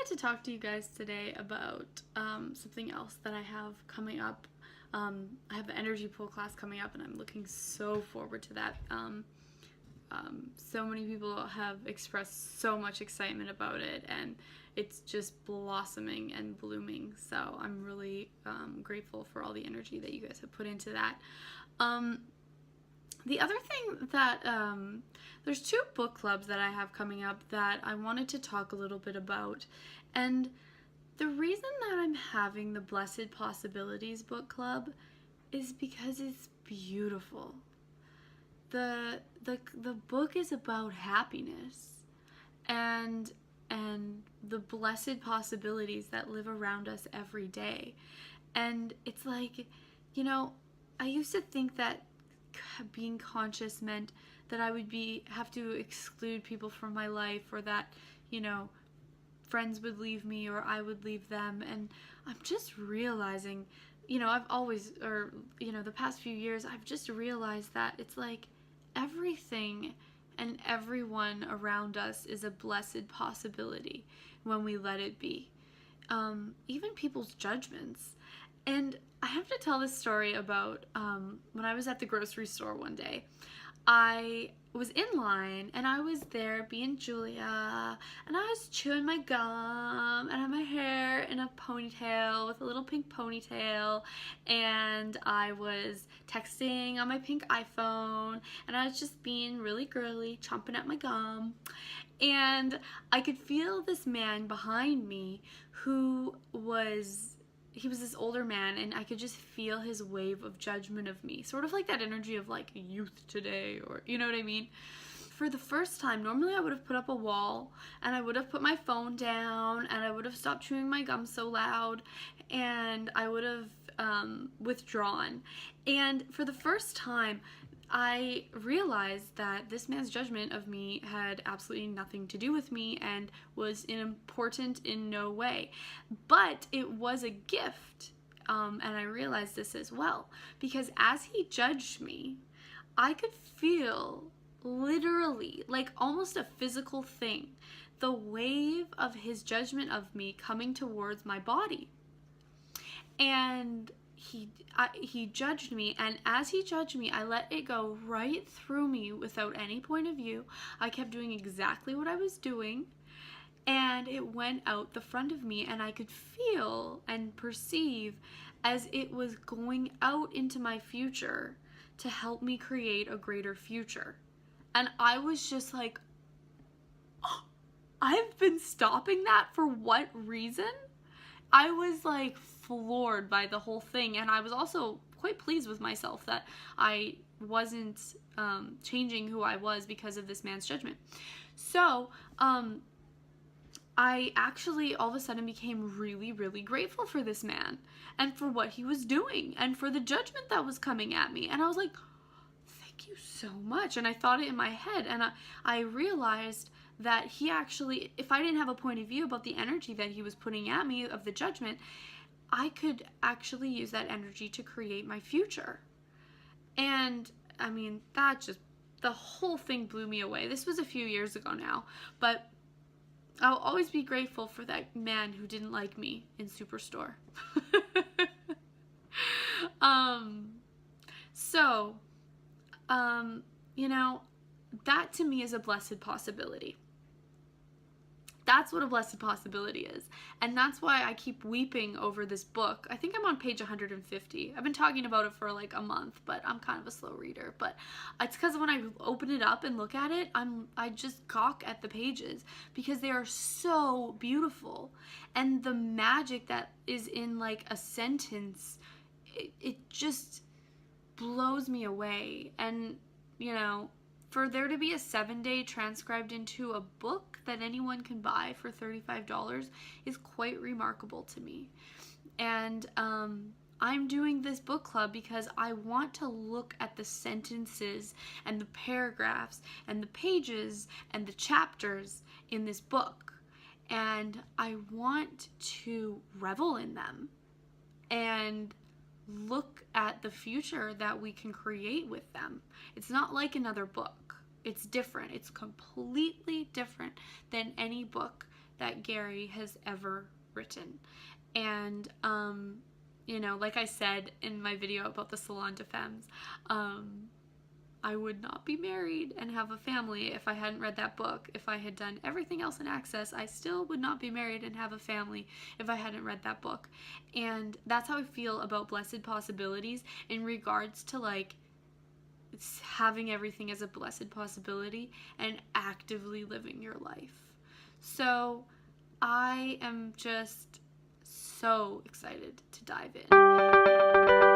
wanted to talk to you guys today about something else that I have coming up. I have the energy pool class coming up, and I'm looking so forward to that. So many people have expressed so much excitement about it, and it's just blossoming and blooming. So I'm really grateful for all the energy that you guys have put into that. The other thing that there's two book clubs that I have coming up that I wanted to talk a little bit about. And the reason that I'm having the Blessed Possibilities book club is because it's beautiful. The book is about happiness and the blessed possibilities that live around us every day. And it's like, I used to think that being conscious meant that I would have to exclude people from my life, or that, friends would leave me or I would leave them. And I'm just realizing, I've always, the past few years, I've just realized that it's like everything and everyone around us is a blessed possibility when we let it be. Even people's judgments. And I have to tell this story about when I was at the grocery store one day. I was in line and I was there being Julia, and I was chewing my gum, and I had my hair in a ponytail with a little pink ponytail, and I was texting on my pink iPhone, and I was just being really girly, chomping at my gum. And I could feel this man behind me he was this older man, and I could just feel his wave of judgment of me. Sort of like that energy of like youth today, or you know what I mean? For the first time, normally I would have put up a wall, and I would have put my phone down, and I would have stopped chewing my gum so loud, and I would have withdrawn. And for the first time, I realized that this man's judgment of me had absolutely nothing to do with me and was important in no way. But it was a gift, and I realized this as well, because as he judged me, I could feel literally, like almost a physical thing, the wave of his judgment of me coming towards my body. And he judged me, and as he judged me, I let it go right through me without any point of view. I kept doing exactly what I was doing, and it went out the front of me, and I could feel and perceive as it was going out into my future to help me create a greater future. And I was just like, oh, I've been stopping that for what reason? I was like floored by the whole thing, and I was also quite pleased with myself that I wasn't changing who I was because of this man's judgment. So I actually all of a sudden became really, really grateful for this man and for what he was doing and for the judgment that was coming at me. And I was like, thank you so much. And I thought it in my head, and I realized that he actually, if I didn't have a point of view about the energy that he was putting at me of the judgment, I could actually use that energy to create my future. And I mean, the whole thing blew me away. This was a few years ago now, but I'll always be grateful for that man who didn't like me in Superstore. That to me is a blessed possibility. That's what a blessed possibility is. And that's why I keep weeping over this book. I think I'm on page 150. I've been talking about it for like a month, but I'm kind of a slow reader. But it's because when I open it up and look at it, I just gawk at the pages because they are so beautiful. And the magic that is in like a sentence, it just blows me away. And, for there to be a 7-day transcribed into a book that anyone can buy for $35 is quite remarkable to me. And I'm doing this book club because I want to look at the sentences and the paragraphs and the pages and the chapters in this book. And I want to revel in them and look at the future that we can create with them. It's not like another book. It's different. It's completely different than any book that Gary has ever written. And, you know, like I said in my video about the Salon de Femmes, I would not be married and have a family if I hadn't read that book. If I had done everything else in Access, I still would not be married and have a family if I hadn't read that book. And that's how I feel about Blessed Possibilities in regards to like having everything as a blessed possibility and actively living your life. So I am just so excited to dive in.